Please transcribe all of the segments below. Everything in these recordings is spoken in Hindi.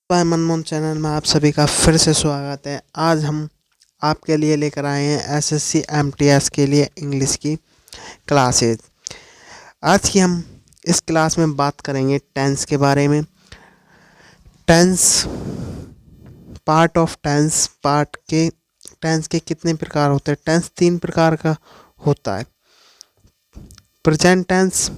मनमोहन चैनल में आप सभी का फिर से स्वागत है। आज हम आपके लिए लेकर आए हैं एसएससी एमटीएस के लिए इंग्लिश की क्लासेज। आज की हम इस क्लास में बात करेंगे टेंस के बारे में। Tense, part of tense, tense के कितने प्रकार होते हैं। टेंस 3 प्रकार का होता है, प्रेजेंट टेंस,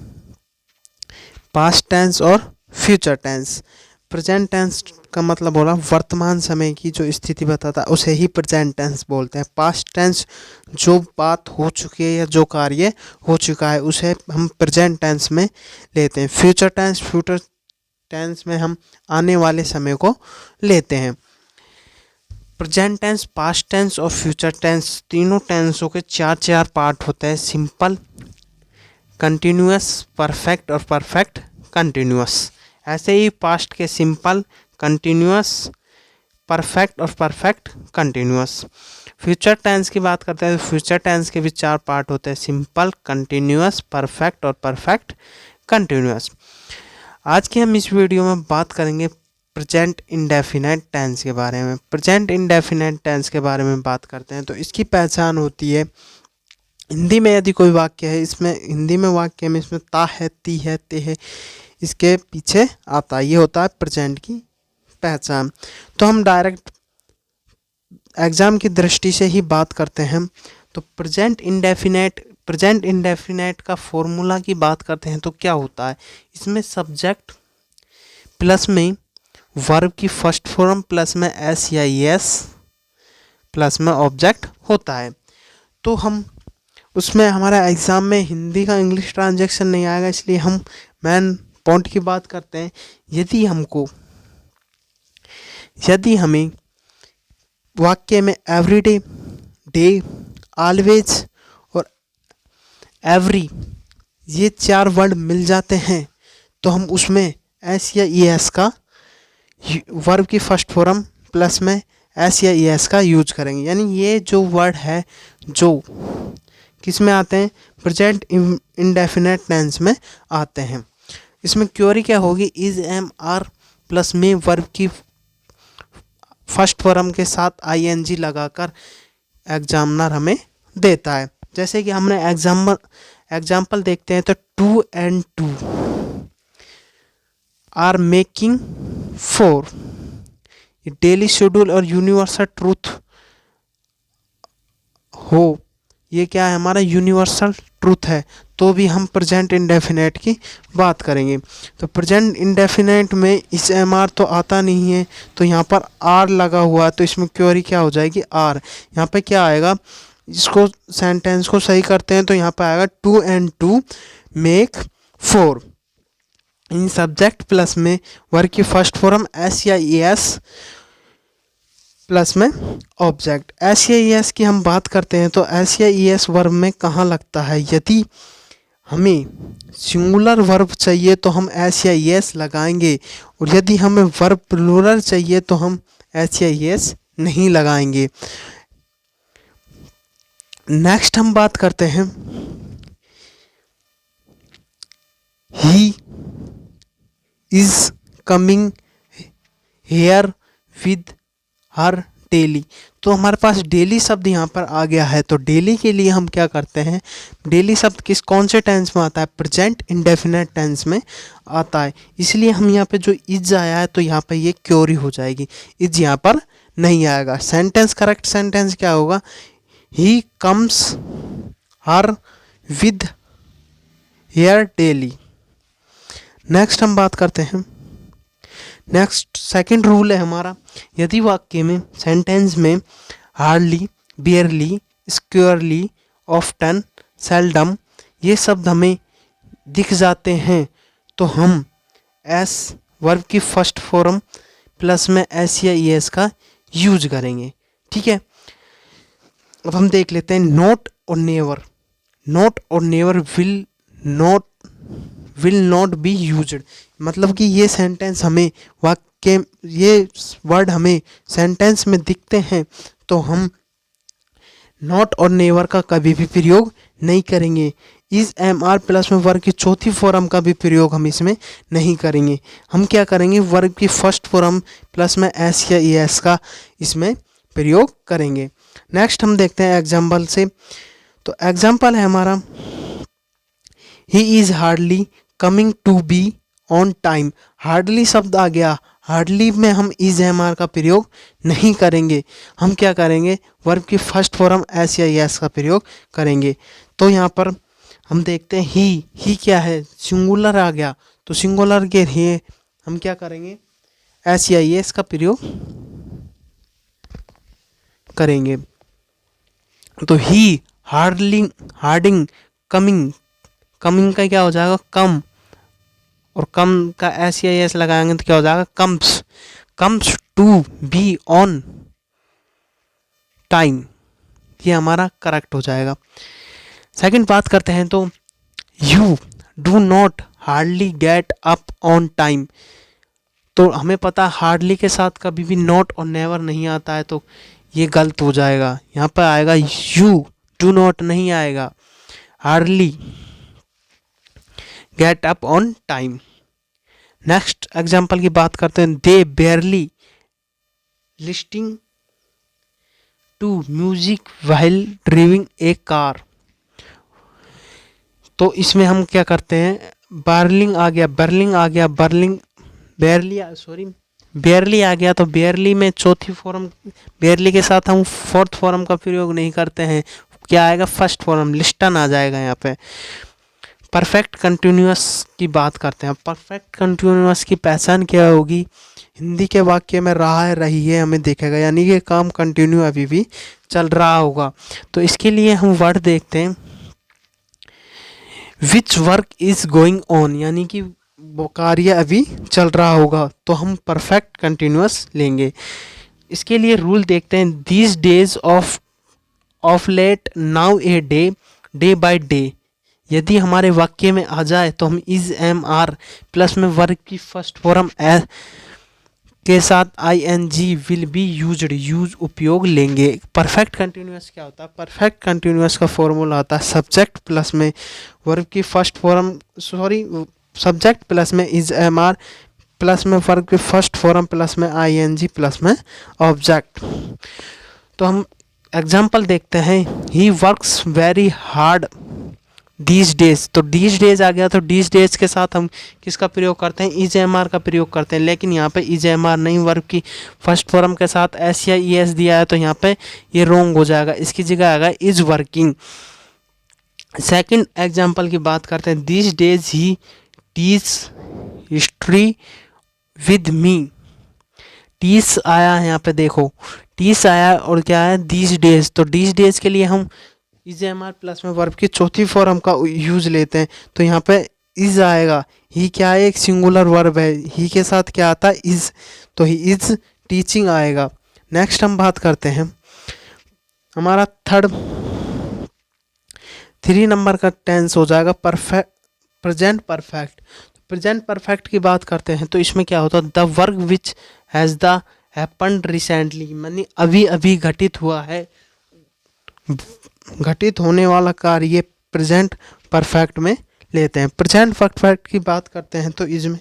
पास्ट टेंस और फ्यूचर टेंस। प्रेजेंट टेंस का मतलब बोला वर्तमान समय की जो स्थिति बताता है उसे ही प्रेजेंट टेंस बोलते हैं। पास्ट टेंस जो बात हो चुकी है या जो कार्य हो चुका है उसे हम प्रेजेंट टेंस में लेते हैं। फ्यूचर टेंस में हम आने वाले समय को लेते हैं। प्रेजेंट टेंस, पास्ट टेंस और फ्यूचर टेंस तीनों टेंसों के 4 पार्ट होते हैं। सिंपल, कंटिन्यूअस, परफेक्ट और परफेक्ट कंटिन्यूअस। ऐसे ही पास्ट के सिंपल, कंटिन्यूअस, परफेक्ट और परफेक्ट कंटिन्यूअस। फ्यूचर टेंस की बात करते हैं तो फ्यूचर टेंस के भी 4 पार्ट होते हैं, सिंपल, कंटिन्यूअस, परफेक्ट और परफेक्ट कंटिन्यूअस। आज के हम इस वीडियो में बात करेंगे प्रेजेंट इंडेफिनेट टेंस के बारे में। प्रेजेंट इंडेफिनेट टेंस के बारे में बात करते हैं तो इसकी पहचान होती है, हिंदी में यदि कोई वाक्य है, इसमें हिंदी में वाक्य में इसमें ता है, ती है, ते है, इसके पीछे आता है, ये होता है प्रेजेंट की पहचान। तो हम डायरेक्ट एग्जाम की दृष्टि से ही बात करते हैं। तो प्रेजेंट इंडेफिनेट का फॉर्मूला की बात करते हैं तो क्या होता है, इसमें सब्जेक्ट प्लस में वर्ब की फर्स्ट फॉर्म प्लस में एस या एस प्लस में ऑब्जेक्ट होता है। तो हम उसमें हमारा एग्ज़ाम में हिंदी का इंग्लिश ट्रांजैक्शन नहीं आएगा, इसलिए हम मेन पॉइंट की बात करते हैं। यदि हमें वाक्य में एवरीडे, डे, ऑलवेज और एवरी ये 4 वर्ड मिल जाते हैं तो हम उसमें एस या ई एस का वर्ब की फर्स्ट फॉर्म प्लस में एस या ई एस का यूज करेंगे। यानी ये जो वर्ड है जो किस में आते हैं, प्रेजेंट इंडेफिनेट टेंस में आते हैं। इसमें क्वेरी क्या होगी, इज, एम, आर प्लस में वर्ब की फर्स्ट फॉर्म के साथ आईएनजी लगाकर एग्जामिनर हमें देता है। जैसे कि हमने एग्जाम्पल देखते हैं तो 2 and 2 are making 4, daily schedule और यूनिवर्सल ट्रूथ हो, ये क्या है, हमारा यूनिवर्सल ट्रूथ है, तो भी हम प्रेजेंट इंडेफिनेट की बात करेंगे। तो प्रेजेंट इंडेफिनेट में इस एम आर तो आता नहीं है, तो यहाँ पर आर लगा हुआ है, तो इसमें क्वेरी क्या हो जाएगी, आर। यहाँ पे क्या आएगा, इसको सेंटेंस को सही करते हैं तो यहाँ पे आएगा 2 and 2 make 4। In subject plus में वर्ब की फर्स्ट फॉर्म एस या ई एस प्लस में ऑब्जेक्ट। एस या ई एस की हम बात करते हैं तो एस या ई एस वर्ब में कहाँ लगता है, यदि हमें सिंगुलर वर्ब चाहिए तो हम एस या ई एस लगाएंगे, और यदि हमें वर्ब प्लूरल चाहिए तो हम एस या ई एस नहीं लगाएंगे। नेक्स्ट हम बात करते हैं he is coming here with her daily. तो हमारे पास डेली शब्द यहाँ पर आ गया है, तो डेली के लिए हम क्या करते हैं, डेली शब्द कौन से टेंस में आता है, प्रेजेंट इंडेफिनेट टेंस में आता है, इसलिए हम यहाँ पे जो इज आया है तो यहाँ पे ये क्योरी हो जाएगी, इज यहाँ पर नहीं आएगा। सेंटेंस, करेक्ट सेंटेंस क्या होगा, he comes her with hair daily. Next हम बात करते हैं, नेक्स्ट सेकंड रूल है हमारा, यदि वाक्य में सेंटेंस में हार्डली, बियरली, स्क्योरली, ऑफ्टन, सेल्डम ये शब्द हमें दिख जाते हैं तो हम एस वर्ब की फर्स्ट फॉर्म प्लस में एस या ई एस का यूज करेंगे। ठीक है, अब हम देख लेते हैं नॉट और नेवर। नॉट और never will not be used, मतलब कि ये सेंटेंस हमें वाक्य, ये वर्ड हमें सेंटेंस में दिखते हैं तो हम नॉट और नेवर का कभी भी प्रयोग नहीं करेंगे। इज एम आर प्लस में वर्ब की चौथी फॉर्म का भी प्रयोग हम इसमें नहीं करेंगे। हम क्या करेंगे, वर्ब की फर्स्ट फॉर्म प्लस में एस या ई एस का इसमें प्रयोग करेंगे। नेक्स्ट हम देखते हैं एग्जाम्पल से। तो एग्जाम्पल है हमारा, he is hardly coming to be on time. Hardly शब्द आ गया, हार्डली में हम इज एम आर का प्रयोग नहीं करेंगे। हम क्या करेंगे, वर्ब की फर्स्ट फॉर्म एस या एस का प्रयोग करेंगे। तो यहाँ पर हम देखते हैं ही क्या है, सिंगुलर आ गया, तो सिंगुलर के लिए हम क्या करेंगे, एस या एस का प्रयोग करेंगे। तो ही, हार्डली, हार्डिंग, कमिंग, कमिंग का क्या हो जाएगा, कम, और कम का एस या एस लगाएंगे तो क्या हो जाएगा, comes, comes to be on time, ये हमारा करेक्ट हो जाएगा। सेकंड बात करते हैं, तो you do not hardly get up on time. तो हमें पता हार्डली के साथ कभी भी नॉट और नेवर नहीं आता है, तो ये गलत हो जाएगा। यहाँ पर आएगा यू डू नॉट, नहीं आएगा hardly get up on time. Next example की बात करते हैं, they barely listening to music while driving a car. तो इसमें हम क्या करते हैं, बार्लिंग आ गया, बर्लिंग आ गया, बर्लिंग, बेयरली आ गया, तो बेयरली में चौथी फॉर्म, बेयरली के साथ हम फोर्थ फॉर्म का प्रयोग नहीं करते हैं, क्या आएगा, फर्स्ट फॉर्म, लिस्टन आ जाएगा यहाँ पे। परफेक्ट कंटिन्यूअस की बात करते हैं। परफेक्ट कंटिन्यूअस की पहचान क्या होगी, हिंदी के वाक्य में रहा है, रही है हमें देखेगा, यानी कि काम कंटिन्यू अभी भी चल रहा होगा। तो इसके लिए हम वर्ड देखते हैं, which work is going on, यानी कि वो कार्य अभी चल रहा होगा, तो हम परफेक्ट कंटिन्यूअस लेंगे। इसके लिए रूल देखते हैं, these days of late, now a day, day by day. यदि हमारे वाक्य में आ जाए तो हम इज एम आर प्लस में वर्ब की फर्स्ट फॉर्म के साथ I N G will be used, use उपयोग लेंगे। परफेक्ट कंटिन्यूअस क्या होता है, परफेक्ट कंटिन्यूअस का फॉर्मूला आता है सब्जेक्ट प्लस में वर्ब की फर्स्ट फॉर्म, सब्जेक्ट प्लस में इज एम आर प्लस में वर्ब की फर्स्ट फॉर्म प्लस में आई एन जी प्लस में ऑब्जेक्ट। तो हम एग्जाम्पल देखते हैं, he works very hard these days. तो डीज डेज आ गया, तो डीज डेज के साथ हम किसका प्रयोग करते हैं, इज एम आर का प्रयोग करते हैं, लेकिन यहाँ पे इज एम आर नहीं, वर्ब की फर्स्ट फॉर्म के साथ एस या ई एस दिया है, तो यहाँ पे ये रॉन्ग हो जाएगा, इसकी जगह आएगा इज वर्किंग। सेकंड एग्जाम्पल की बात करते हैं, these days he teach history with me. Teach आया है यहाँ पे, देखो टीच आया और क्या है, दीज डेज। तो डीज डेज के लिए हम इज एम आर प्लस में वर्ब की चौथी फॉर्म का यूज लेते हैं, तो यहाँ पे इज आएगा। ही क्या है, एक सिंगुलर वर्ब है, ही के साथ क्या आता है, इज, तो ही इज टीचिंग आएगा। नेक्स्ट हम बात करते हैं, हमारा थ्री नंबर का टेंस हो जाएगा perfect, present perfect. Present perfect की बात करते हैं, तो इसमें क्या होता है, the work which has the happened recently, मानी अभी अभी घटित हुआ है, घटित होने वाला कार्य, ये प्रेजेंट परफेक्ट में लेते हैं। प्रेजेंट परफेक्ट की बात करते हैं, तो इसमें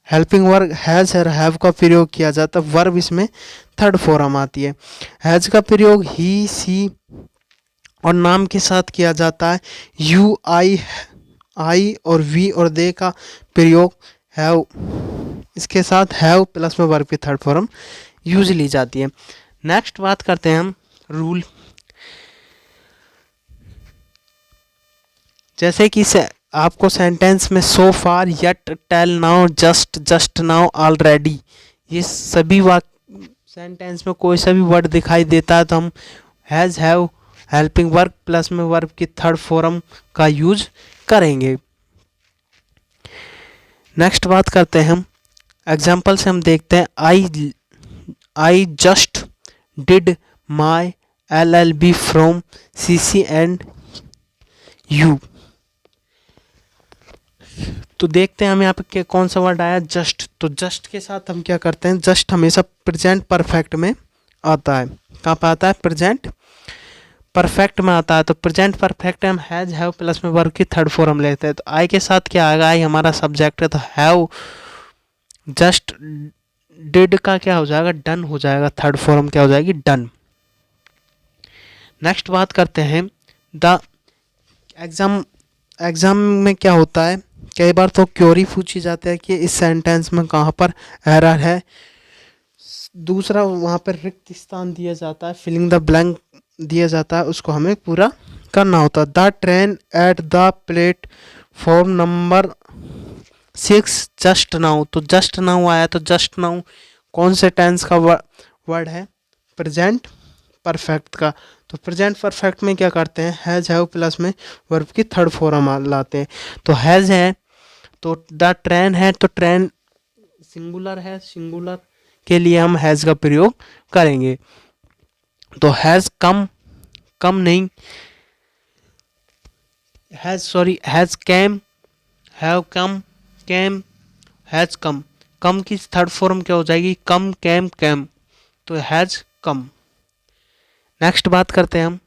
हेल्पिंग वर्ब हैज़ और हैव का प्रयोग किया जाता है, वर्ब इसमें थर्ड फॉर्म आती है। हैज़ का प्रयोग ही, सी और नाम के साथ किया जाता है। यू, आई और वी और दे का प्रयोग हैव, इसके साथ हैव प्लस में वर्ब की थर्ड फॉर्म यूज ली जाती है। नेक्स्ट बात करते हैं हम रूल, जैसे कि आपको सेंटेंस में so far, yet, till, now, just, just now, already, ये सभी सेंटेंस में कोई सा भी वर्ड दिखाई देता है, तो हम has, have, helping verb plus में वर्ब की थर्ड फॉर्म का यूज करेंगे। नेक्स्ट बात करते हैं हम एग्जाम्पल से, हम देखते हैं, I just did my LLB from CC and you. तो देखते हैं हम यहाँ पे कौन सा वर्ड आया, जस्ट। तो जस्ट के साथ हम क्या करते हैं, जस्ट हमेशा प्रेजेंट परफेक्ट में आता है, कहाँ पे आता है, प्रेजेंट परफेक्ट में आता है तो प्रेजेंट परफेक्ट हम हैज हैव प्लस में वर्ब की थर्ड फॉर्म लेते हैं। तो आई के साथ क्या आएगा, आई हमारा सब्जेक्ट है तो हैव जस्ट डिड का क्या हो जाएगा, डन हो जाएगा, थर्ड फॉर्म क्या हो जाएगी, डन। नेक्स्ट बात करते हैं द एग्जाम में क्या होता है, कई बार तो क्वेरी पूछी जाती है कि इस सेंटेंस में कहाँ पर एरर है। दूसरा वहाँ पर रिक्त स्थान दिया जाता है, फिलिंग द ब्लैंक दिया जाता है, उसको हमें पूरा करना होता है। The train at the platform number 6 just now, तो जस्ट नाउ आया तो जस्ट नाउ कौन से टेंस का वर्ड है, प्रेजेंट परफेक्ट का। तो प्रेजेंट परफेक्ट में क्या करते हैं, हैज हैव प्लस में वर्ब की थर्ड फॉर्म लाते हैं। तो हैज है तो द ट्रेन है तो ट्रेन सिंगुलर है, सिंगुलर के लिए हम हैज का प्रयोग करेंगे। तो हैज कम, कम नहीं, has came, have come, came, has come, come की थर्ड फॉर्म क्या हो जाएगी, कम, कैम, कैम, तो हैज कम। नेक्स्ट बात करते हैं हम